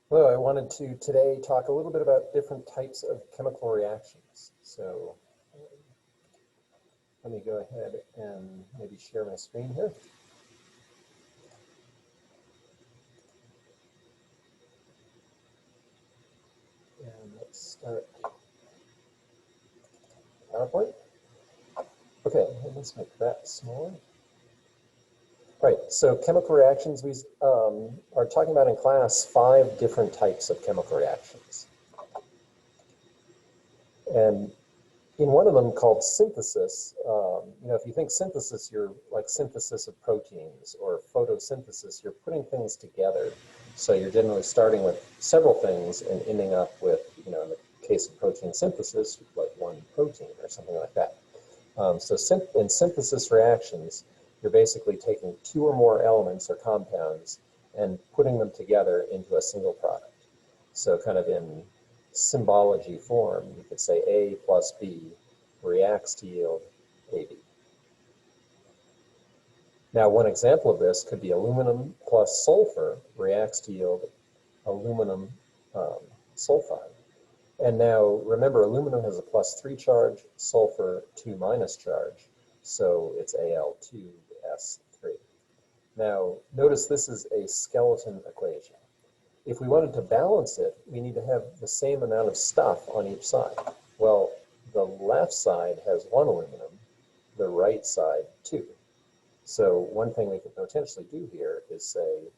Hello, I wanted to today talk a little bit about different types of chemical reactions. So let me go ahead and maybe share my screen here. And let's start PowerPoint. Okay, let's make that smaller. Right, so chemical reactions, we are talking about in class 5 different types of chemical reactions. And in one of them called synthesis, if you think synthesis, you're like synthesis of proteins, or photosynthesis, you're putting things together. So you're generally starting with several things and ending up with, in the case of protein synthesis, like one protein or something like that. So in synthesis reactions, you're basically taking 2 or more elements or compounds and putting them together into a single product. So kind of in symbology form, you could say A plus B reacts to yield AB. Now, one example of this could be aluminum plus sulfur reacts to yield aluminum sulfide. And now, remember, aluminum has a +3 charge, sulfur 2- charge, so it's Al2S3. Now, notice this is a skeleton equation. If we wanted to balance it, we need to have the same amount of stuff on each side. Well, the left side has 1 aluminum, the right side 2. So one thing we could potentially do here is say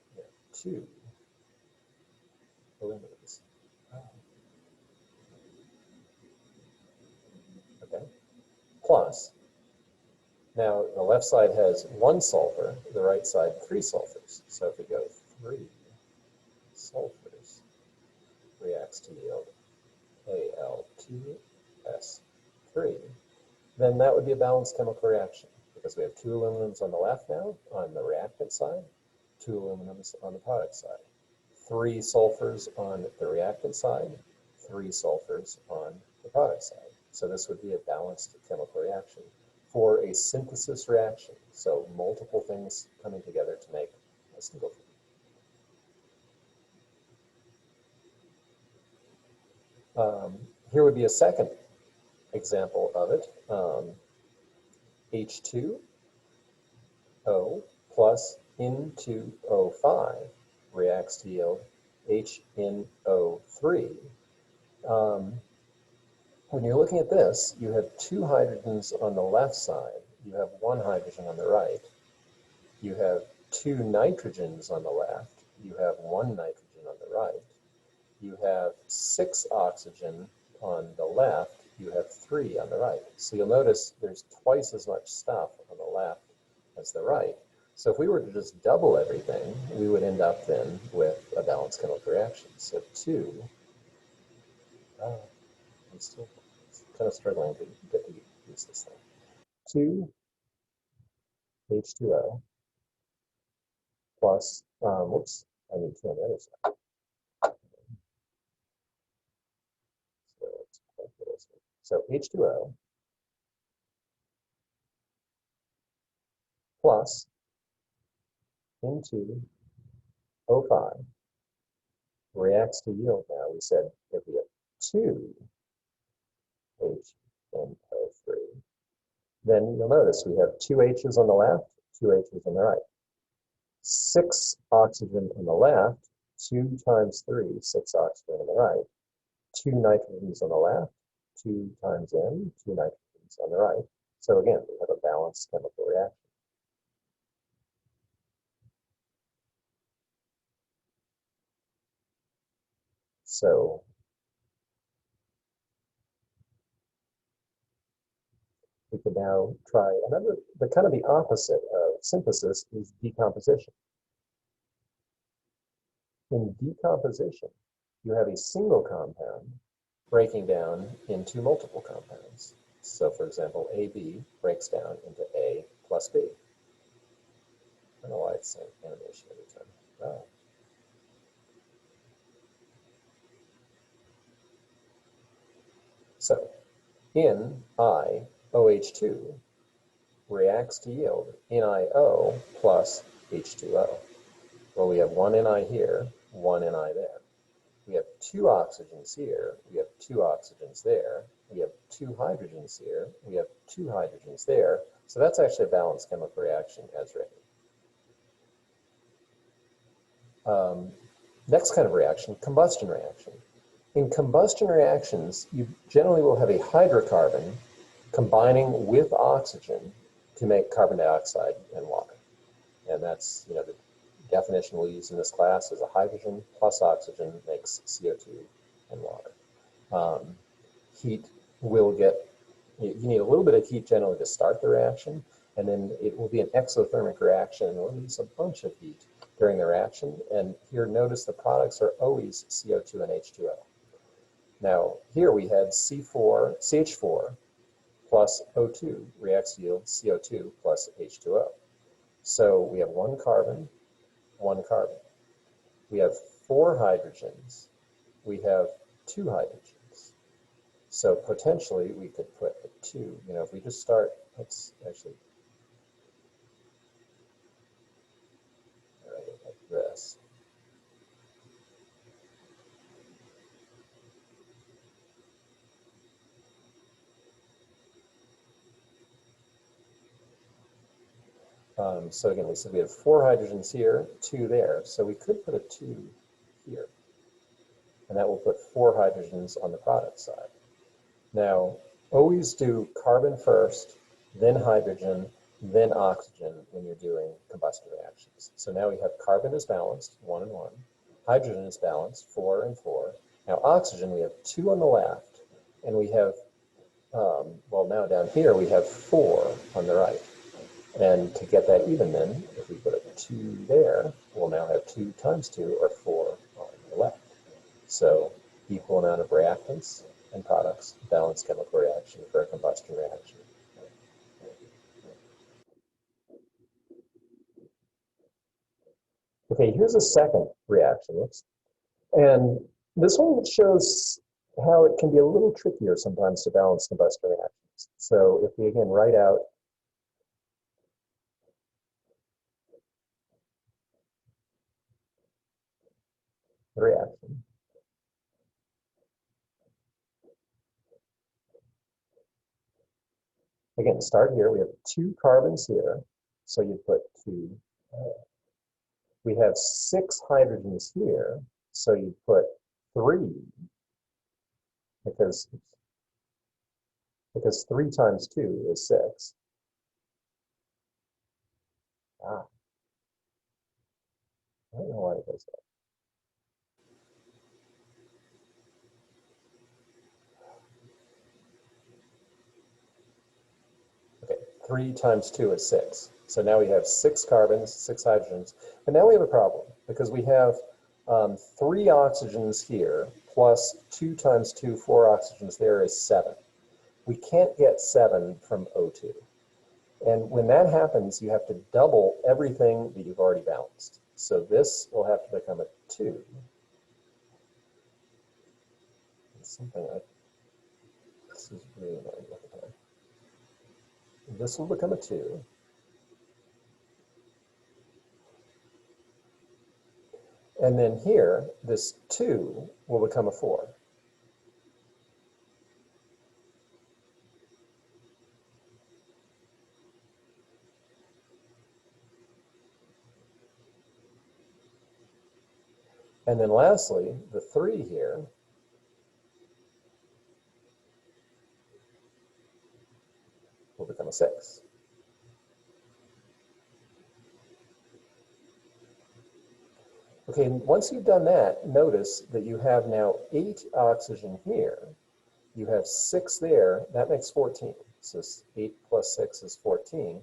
2 aluminums. Okay. Plus, now the left side has 1 sulfur, the right side 3 sulfurs. So if we go 3 sulfurs reacts to yield Al2S3, then that would be a balanced chemical reaction because we have 2 aluminums on the left now on the reactant side, 2 aluminums on the product side, 3 sulfurs on the reactant side, 3 sulfurs on the product side. So this would be a balanced chemical reaction for a synthesis reaction. So multiple things coming together to make a single thing. Here would be a second example of it. H2O plus N2O5 reacts to yield HNO3. When you're looking at this, you have 2 hydrogens on the left side. You have 1 hydrogen on the right. You have 2 nitrogens on the left. You have 1 nitrogen on the right. You have 6 oxygen on the left. You have 3 on the right. So you'll notice there's twice as much stuff on the left as the right. So if we were to just double everything, we would end up then with a balanced chemical reaction. So 2, I'm still kind of struggling to get to use this thing. 2 H2O plus, whoops, I need 2 on the other side. So H2O plus N2O5 reacts to yield now. We said if we have 2 HNO3, then you'll notice we have 2 H's on the left, 2 H's on the right. 6 oxygen on the left, 2 times 3, 6 oxygen on the right. 2 nitrogens on the left, 2 times N, 2 nitrogens on the right. So again, we have a balanced chemical reaction. So we can now try another, the kind of the opposite of synthesis is decomposition. In decomposition, you have a single compound breaking down into multiple compounds. So for example, AB breaks down into A plus B. I don't know why it's saying animation every time. Oh. So in IOH2 reacts to yield NiO plus H2O. Well, we have 1 Ni here, 1 Ni there. we have 2 oxygens here, we have 2 oxygens there, we have 2 hydrogens here, we have 2 hydrogens there. So that's actually a balanced chemical reaction as written. Next kind of reaction, combustion reaction. In combustion reactions, you generally will have a hydrocarbon combining with oxygen to make carbon dioxide and water. And that's, the definition we'll use in this class is a hydrogen plus oxygen makes CO2 and water. Heat will get, you need a little bit of heat generally to start the reaction, and then it will be an exothermic reaction and release a bunch of heat during the reaction. And here, notice the products are always CO2 and H2O. Now, here we had CH4 plus O2 reacts to yield CO2 plus H2O. So we have 1 carbon, 1 carbon. We have 4 hydrogens. We have 2 hydrogens. So potentially we could put a 2. If we just start, let's actually write it like this. So again, we said we have 4 hydrogens here, 2 there. So we could put a 2 here. And that will put 4 hydrogens on the product side. Now, always do carbon first, then hydrogen, then oxygen when you're doing combustion reactions. So now we have carbon is balanced, 1 and 1. Hydrogen is balanced, 4 and 4. Now oxygen, we have 2 on the left, and we have, well, now down here we have 4 on the right. And to get that even then, if we put a 2 there, we'll now have 2 times 2, or 4 on the left. So equal amount of reactants and products, balanced chemical reaction for a combustion reaction. Okay, here's a second reaction. And this one shows how it can be a little trickier sometimes to balance combustion reactions. So if we again write out the reaction. Again, start here. We have 2 carbons here. So you put 2. We have 6 hydrogens here. So you put 3. Because 3 times 2 is 6. Ah, I don't know why it does that. Okay, 3 times 2 is 6. So now we have 6 carbons, 6 hydrogens. But now we have a problem because we have 3 oxygens here plus 2 times 2, 4 oxygens there is 7. We can't get 7 from O2. And when that happens, you have to double everything that you've already balanced. So this will have to become a 2. It's something like, this is really annoying. This will become a 2. And then here, this 2 will become a 4. And then lastly, the 3 here will become a 6. Okay, once you've done that, notice that you have now 8 oxygen here. You have 6 there, that makes 14. So 8 plus 6 is 14.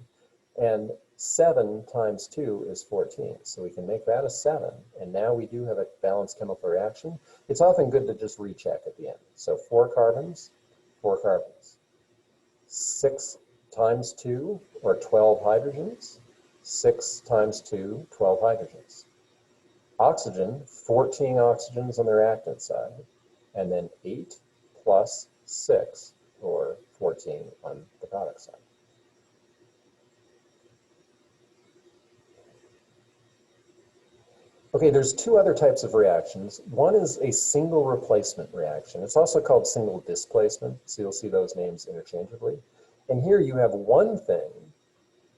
And 7 times 2 is 14. So we can make that a 7. And now we do have a balanced chemical reaction. It's often good to just recheck at the end. So 4 carbons, 4 carbons. 6 times 2, or 12 hydrogens. 6 times 2, 12 hydrogens. Oxygen, 14 oxygens on the reactant side. And then 8 plus 6, or 14 on the product side. Okay, there's two other types of reactions. One is a single replacement reaction. It's also called single displacement, so you'll see those names interchangeably. And here you have one thing,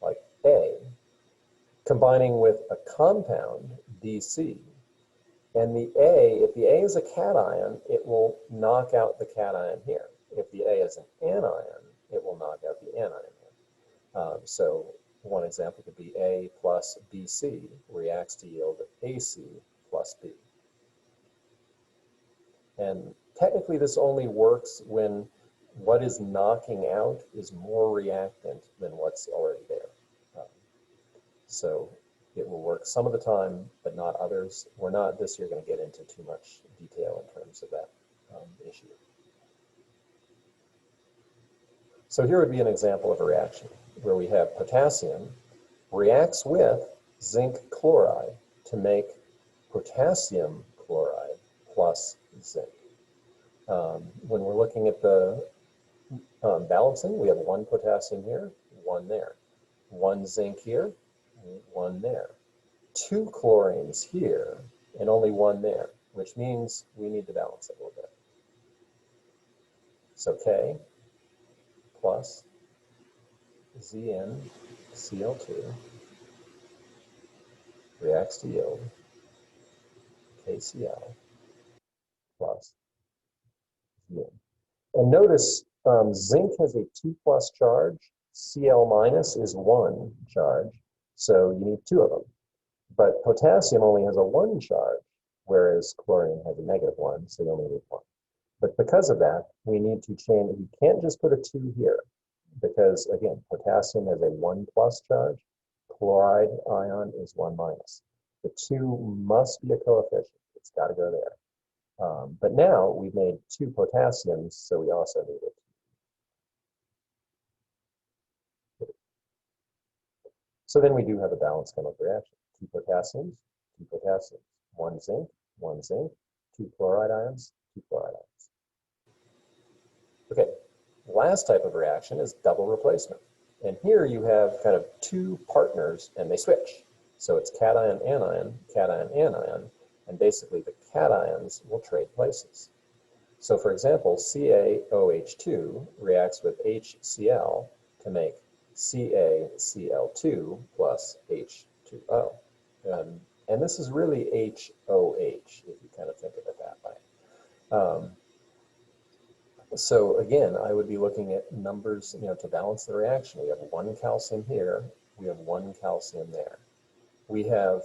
like A, combining with a compound, BC, and the A, if the A is a cation, it will knock out the cation here. If the A is an anion, it will knock out the anion here. So one example could be A plus BC reacts to yield AC plus B. And technically this only works when what is knocking out is more reactant than what's already there. So it will work some of the time, but not others. We're not this year going to get into too much detail in terms of that issue. So here would be an example of a reaction where we have potassium reacts with zinc chloride to make potassium chloride plus zinc. When we're looking at the balancing, we have one potassium here, one there. One zinc here, one there. Two chlorines here, and only one there, which means we need to balance it a little bit. So K plus ZnCl2 reacts to yield KCl plus Zn. And notice zinc has a 2+ charge, Cl- is 1 charge, so you need 2 of them. But potassium only has a 1 charge, whereas chlorine has a -1, so you only need 1. But because of that, we need to change, we can't just put a 2 here, because again, potassium has a 1+ charge, chloride ion is 1-. The 2 must be a coefficient, it's got to go there. But now we've made 2 potassiums, so we also need it. So then we do have a balanced chemical reaction. 2 potassiums, 2 potassiums, 1 zinc, 1 zinc, 2 chloride ions, 2 chloride ions. Okay, last type of reaction is double replacement. And here you have kind of 2 partners and they switch. So it's cation, anion, and basically the cations will trade places. So for example, CaOH2 reacts with HCl to make CaCl2 plus H2O. And this is really HOH, if you kind of think of it that way. So again, I would be looking at numbers, to balance the reaction. We have 1 calcium here, we have 1 calcium there. We have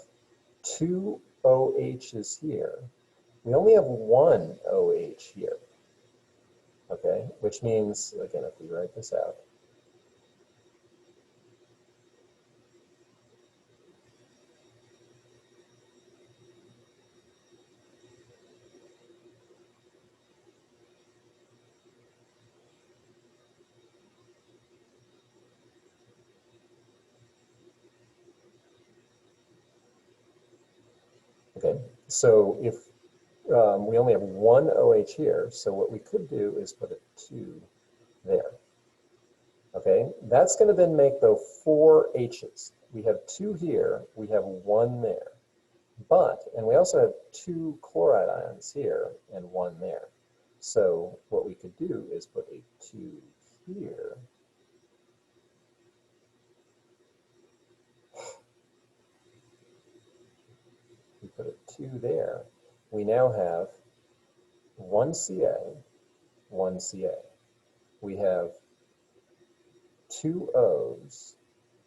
2 OHs here. We only have 1 OH here. Okay, which means, again, if we write this out, okay, so if we only have 1 OH here, so what we could do is put a 2 there. Okay, that's going to then make, though, 4 H's. We have 2 here, we have 1 there. And we also have 2 chloride ions here and 1 there. So what we could do is put a 2 here. We put a 2 there. We now have 1 Ca, 1 Ca. We have 2 O's.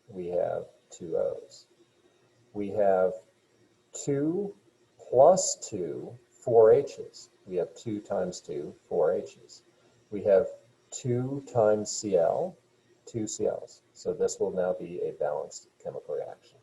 We have 2 O's. We have 2 plus 2, 4 H's. We have 2 times 2, 4 H's. We have 2 times Cl, 2 Cl's. So this will now be a balanced chemical reaction.